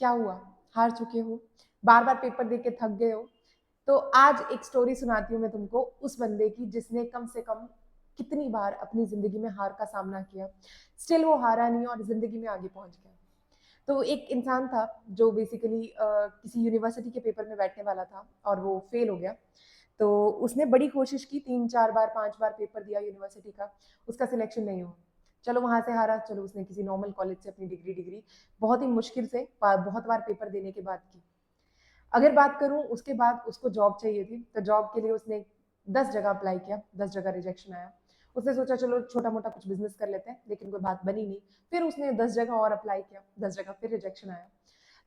क्या हुआ? हार चुके हो? बार-बार पेपर दे के थक गए हो? तो आज एक स्टोरी सुनाती हूँ मैं तुमको उस बंदे की जिसने कम से कम कितनी बार अपनी ज़िंदगी में हार का सामना किया। स्टिल वो हारा नहीं और ज़िंदगी में आगे पहुँच गया। तो एक इंसान था जो बेसिकली किसी यूनिवर्सिटी के पेपर में बैठने वाला था और वो फेल हो गया। तो उसने बड़ी कोशिश की, 3-4 बार 5 बार पेपर दिया यूनिवर्सिटी का, उसका सिलेक्शन नहीं हुआ। चलो वहाँ से हारा, चलो उसने किसी नॉर्मल कॉलेज से अपनी डिग्री बहुत ही मुश्किल से बहुत बार पेपर देने के बाद की। अगर बात करूँ उसके बाद उसको जॉब चाहिए थी, तो जॉब के लिए उसने 10 जगह अप्लाई किया, 10 जगह रिजेक्शन आया। उसने सोचा चलो छोटा-मोटा कुछ बिज़नेस कर लेते हैं, लेकिन कोई बात बनी नहीं। फिर उसने 10 जगह और अप्लाई किया, 10 जगह फिर रिजेक्शन आया।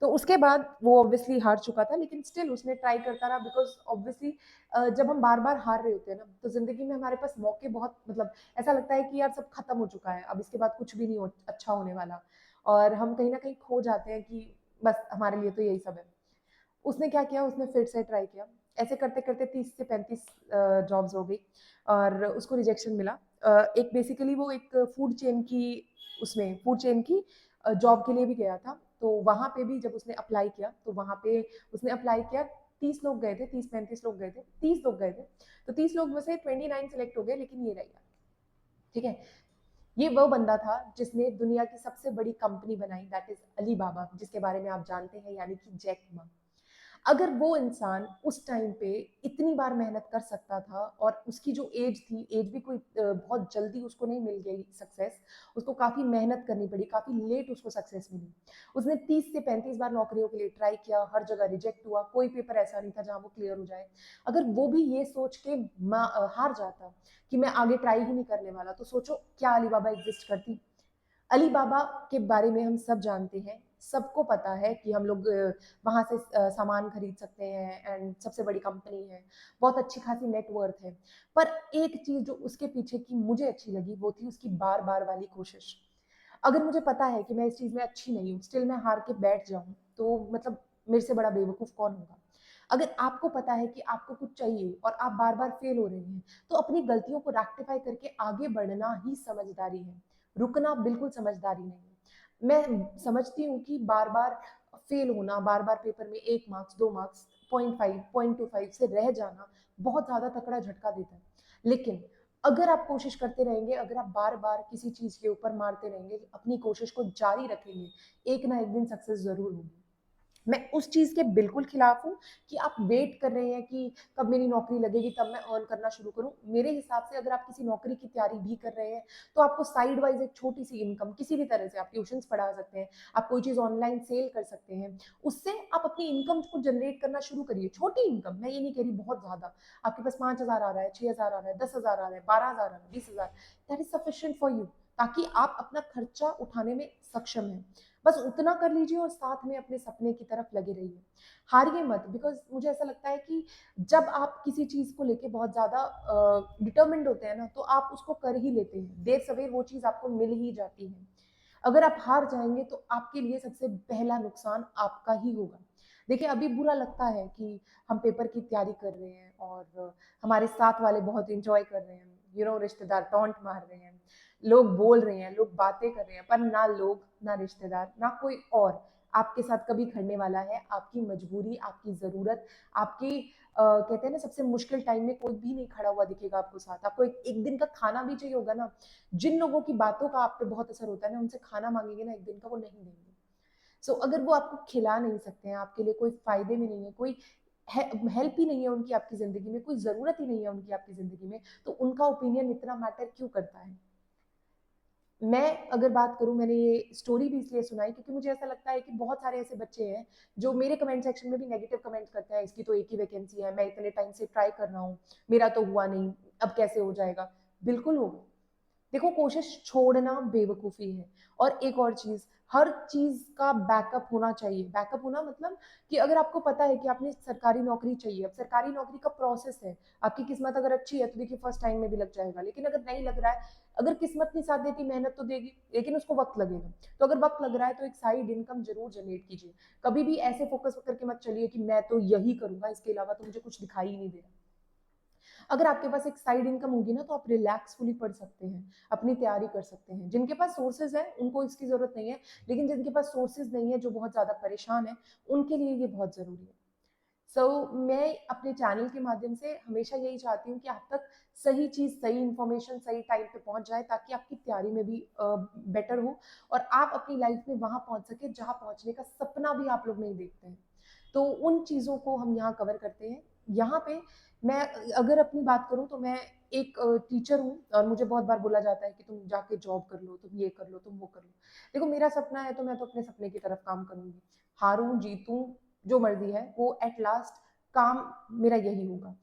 तो उसके बाद वो ऑब्वियसली हार चुका था, लेकिन स्टिल उसने ट्राई करता रहा बिकॉज़ ऑब्वियसली जब हम बार-बार हार रहे होते हैं ना, तो ज़िंदगी में हमारे पास मौके बहुत मतलब ऐसा लगता है कि यार सब खत्म हो चुका है, अब इसके बाद कुछ भी नहीं हो अच्छा होने वाला और हम कहीं न कहीं खो जाते हैं कि बस हमारे लिए तो यही सब है। उसने क्या किया, उसने फिर से ट्राई किया। ऐसे करते-करते 30 से 35 जॉब्स हो गई और उसको रिजेक्शन मिला। एक बेसिकली वो एक फूड चेन की उसमें फूड चेन की जॉब के लिए भी गया था। तो वहाँ पे भी जब उसने अप्लाई किया, तो वहाँ पे उसने अप्लाई किया 30 लोग गए थे, 30-35 लोग गए थे, 30 लोग गए थे। तो 30 लोग में से 29 सिलेक्ट हो गए, लेकिन ये रह गया। ठीक है? ये वो बंदा था जिसने दुनिया की सबसे बड़ी कंपनी बनाई दैट इज़ अलीबाबा, जिसके बारे में आप जानते हैं यानी कि जैक मा। अगर वो इंसान उस टाइम पे इतनी बार मेहनत कर सकता था और उसकी जो एज थी, एज भी कोई बहुत जल्दी उसको नहीं मिल गई सक्सेस, उसको काफ़ी मेहनत करनी पड़ी, काफ़ी लेट उसको सक्सेस मिली। उसने 30 से 35 बार नौकरियों के लिए ट्राई किया, हर जगह रिजेक्ट हुआ, कोई पेपर ऐसा नहीं था जहाँ वो क्लियर हो जाए। अगर वो भी ये सोच के हार जाता कि मैं आगे ट्राई ही नहीं करने वाला, तो सोचो क्या अलीबाबा एग्जिस्ट करती? अली बाबा के बारे में हम सब जानते हैं, सबको पता है कि हम लोग वहाँ से सामान खरीद सकते हैं एंड सबसे बड़ी कंपनी है, बहुत अच्छी खासी नेटवर्थ है। पर एक चीज़ जो उसके पीछे की मुझे अच्छी लगी वो थी उसकी बार-बार वाली कोशिश। अगर मुझे पता है कि मैं इस चीज़ में अच्छी नहीं हूँ, स्टिल मैं हार के बैठ जाऊँ, तो मतलब मेरे से बड़ा बेवकूफ़ कौन होगा? अगर आपको पता है कि आपको कुछ चाहिए और आप बार-बार फेल हो रहे हैं, तो अपनी गलतियों को रेक्टिफ़ाई करके आगे बढ़ना ही समझदारी है। रुकना बिल्कुल समझदारी नहीं है। मैं समझती हूँ कि बार-बार फेल होना, बार-बार पेपर में 1 मार्क्स, 2 मार्क्स, 0.5, 0.25 से रह जाना बहुत ज़्यादा तकड़ा झटका देता है। लेकिन अगर आप कोशिश करते रहेंगे, अगर आप बार-बार किसी चीज़ के ऊपर मारते रहेंगे, अपनी कोशिश को जारी रखेंगे, एक ना एक दिन सक्सेस ज़रूर होगी। मैं उस चीज़ के बिल्कुल खिलाफ हूँ कि आप वेट कर रहे हैं कि कब मेरी नौकरी लगेगी तब मैं अर्न करना शुरू करूँ। मेरे हिसाब से अगर आप किसी नौकरी की तैयारी भी कर रहे हैं, तो आपको साइड वाइज़ एक छोटी-सी इनकम किसी भी तरह से आप ट्यूशन्स पढ़ा सकते हैं, आप कोई चीज़ ऑनलाइन सेल कर सकते हैं। उससे आप अपनी इनकम को जनरेट करना शुरू करिए। छोटी इनकम, मैं ये नहीं कह रही बहुत ज़्यादा। आपके पास 5,000 आ रहा है, 6,000 आ रहा है, 10,000 आ रहा है, 12,000 आ रहा है, 20,000 that is sufficient for you ताकि आप अपना खर्चा उठाने में सक्षम हैं। बस उतना कर लीजिए और साथ में अपने सपने की तरफ लगे रहिए। हारिए मत बिकॉज़ मुझे ऐसा लगता है कि जब आप किसी चीज़ को लेके बहुत ज़्यादा डिटरमिन्ड होते हैं ना, तो आप उसको कर ही लेते हैं। देर-सवेर वो चीज़ आपको मिल ही जाती है। अगर आप हार जाएँगे तो आपके लिए सबसे पहला नुकसान आपका ही होगा। देखिए, अभी बुरा लगता है कि हम पेपर की तैयारी कर रहे हैं और हमारे साथ वाले बहुत एन्जॉय कर रहे हैं। रिश्तेदार टॉन्ट मार रहे हैं, लोग बोल रहे हैं, लोग बातें कर रहे हैं, पर ना लोग, ना रिश्तेदार, ना कोई और आपके साथ कभी खड़ने वाला है। आपकी मजबूरी, आपकी ज़रूरत, आपकी कहते हैं ना सबसे मुश्किल टाइम में कोई भी नहीं खड़ा हुआ दिखेगा आपको साथ। आपको एक एक दिन का खाना भी चाहिए होगा ना, जिन लोगों की बातों का आप पे बहुत असर होता है ना, उनसे खाना माँगेंगे ना एक दिन का, वो नहीं देंगे। सो अगर वो आपको खिला नहीं सकते हैं, आपके लिए कोई फ़ायदे में नहीं है, कोई हे हेल्प ही नहीं है उनकी आपकी ज़िंदगी में, कोई ज़रूरत ही नहीं है उनकी आपकी ज़िंदगी में, तो उनका ओपिनियन इतना मैटर क्यों करता है? मैं अगर बात करूँ मैंने ये स्टोरी भी इसलिए सुनाई क्योंकि मुझे ऐसा लगता है कि बहुत सारे ऐसे बच्चे हैं जो मेरे कमेंट सेक्शन में भी नेगेटिव कमेंट्स करते हैं, इसकी तो एक ही वैकेंसी है, मैं इतने टाइम से ट्राई कर रहा हूँ, मेरा तो हुआ नहीं, अब कैसे हो जाएगा? बिल्कुल होगा। देखो कोशिश छोड़ना बेवकूफ़ी है और एक और चीज़, हर चीज़ का बैकअप होना चाहिए। बैकअप होना मतलब कि अगर आपको पता है कि आपने सरकारी नौकरी चाहिए, अब सरकारी नौकरी का प्रोसेस है, आपकी किस्मत अगर अच्छी है तो देखिए फर्स्ट टाइम में भी लग जाएगा, लेकिन अगर नहीं लग रहा है, अगर किस्मत नहीं साथ देती मेहनत तो देगी, लेकिन उसको वक़्त लगेगा। तो अगर वक़्त लग रहा है तो एक साइड इनकम ज़रूर जनरेट कीजिए। कभी भी ऐसे फ़ोकस करके मत चलिए कि मैं तो यही करूँगा, इसके अलावा तो मुझे कुछ दिखाई ही नहीं दे रहा। अगर आपके पास एक साइड इनकम होगी ना, तो आप रिलैक्सफुली पढ़ सकते हैं, अपनी तैयारी कर सकते हैं। जिनके पास सोर्सेज है उनको इसकी जरूरत नहीं है, लेकिन जिनके पास सोर्सेज नहीं है, जो बहुत ज्यादा परेशान है, उनके लिए ये बहुत जरूरी है। मैं अपने चैनल के माध्यम से हमेशा यही चाहती हूँ कि आप तक सही चीज, सही इंफॉर्मेशन सही टाइम पे पहुंच जाए, ताकि आपकी तैयारी में भी बेटर हो और आप अपनी लाइफ में वहां पहुंच सके जहां पहुंचने का सपना भी आप लोग नहीं देखते हैं। तो उन चीजों को हम यहाँ कवर करते हैं। यहाँ पे मैं अगर अपनी बात करूँ तो मैं एक टीचर हूँ, और मुझे बहुत बार बोला जाता है कि तुम जाके जॉब कर लो, तुम ये कर लो, तुम वो कर लो। देखो, मेरा सपना है तो मैं तो अपने सपने की तरफ काम करूंगी। हारूं जीतूं, जो मर्जी है, वो एट लास्ट काम मेरा यही होगा।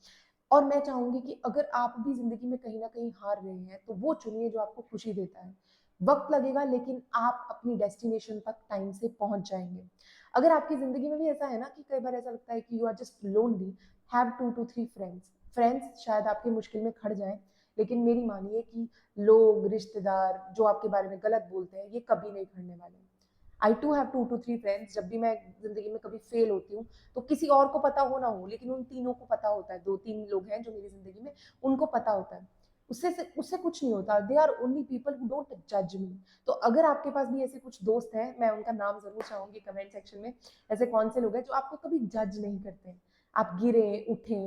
और मैं चाहूंगी कि अगर आप भी जिंदगी में कहीं ना कहीं हार रहे हैं, तो वो चुनिए जो आपको खुशी देता है। वक्त लगेगा, लेकिन आप अपनी डेस्टिनेशन तक टाइम से पहुंच जाएंगे। अगर आपकी जिंदगी में भी ऐसा है ना कि कई बार ऐसा लगता है कि you are just lonely, have 2 to 3 friends. Friends शायद आपकी मुश्किल में खड़ जाएं, लेकिन मेरी मानिए कि लोग, रिश्तेदार जो आपके बारे में गलत बोलते हैं, ये कभी नहीं खड़ने वाले। आई टू हैव 2 to 3 फ्रेंड्स। जब भी मैं जिंदगी में कभी फेल होती हूँ, तो किसी और को पता हो ना हो, लेकिन उन तीनों को पता होता है, 2-3 लोग हैं जो मेरी जिंदगी में, उनको पता होता है। उससे कुछ नहीं होता। They are only people who don't जज मी। तो अगर आपके पास भी ऐसे कुछ दोस्त हैं, मैं उनका नाम जरूर चाहूंगी कमेंट सेक्शन में। ऐसे कौन से लोग हैं जो आपको कभी जज नहीं करते? आप गिरे उठे,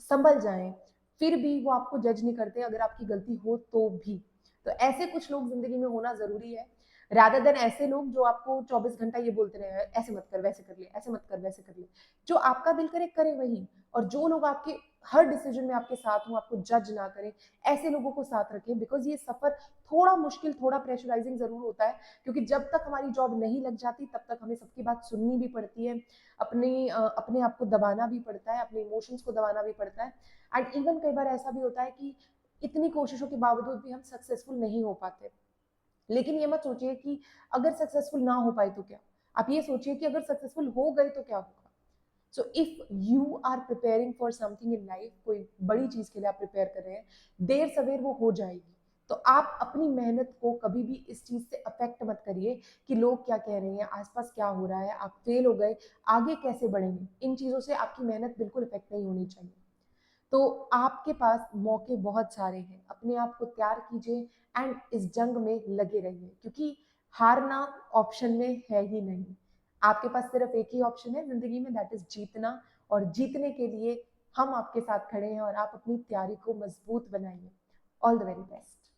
संभल जाएं, फिर भी वो आपको जज नहीं करते, अगर आपकी गलती हो तो भी। तो ऐसे कुछ लोग जिंदगी में होना जरूरी है, रादर देन ऐसे लोग जो आपको 24 घंटा ये बोलते रहे, ऐसे मत कर, वैसे कर ले, ऐसे मत कर, वैसे कर ले। जो आपका दिल करे करे वही। और जो लोग आपके हर डिसीजन में आपके साथ हो, आपको जज ना करें, ऐसे लोगों को साथ रखें। बिकॉज ये सफर थोड़ा मुश्किल, थोड़ा प्रेशराइजिंग जरूर होता है, क्योंकि जब तक हमारी जॉब नहीं लग जाती, तब तक हमें सबकी बात सुननी भी पड़ती है, अपने आप को दबाना भी पड़ता है, अपने इमोशंस को दबाना भी पड़ता है। एंड इवन कई बार ऐसा भी होता है कि इतनी कोशिशों के बावजूद भी हम सक्सेसफुल नहीं हो पाते। लेकिन ये मत सोचिए कि अगर सक्सेसफुल ना हो पाए तो क्या। आप ये सोचिए कि अगर सक्सेसफुल हो गए तो क्या होगा। So if you are preparing for something in life, कोई बड़ी चीज के लिए आप प्रिपेयर कर रहे हैं, देर सवेर वो हो जाएगी। तो आप अपनी मेहनत को कभी भी इस चीज से अफेक्ट मत करिए कि लोग क्या कह रहे हैं, आसपास क्या हो रहा है, आप फेल हो गए, आगे कैसे बढ़ेंगे। इन चीजों से आपकी मेहनत बिल्कुल इफेक्ट नहीं होनी चाहिए। तो आपके पास मौके बहुत सारे हैं, अपने आप को तैयार कीजिए एंड इस जंग में लगे रहिए, क्योंकि हारना ऑप्शन में है ही नहीं। आपके पास सिर्फ एक ही ऑप्शन है जिंदगी में, दैट इज जीतना। और जीतने के लिए हम आपके साथ खड़े हैं, और आप अपनी तैयारी को मजबूत बनाइए। All the very best.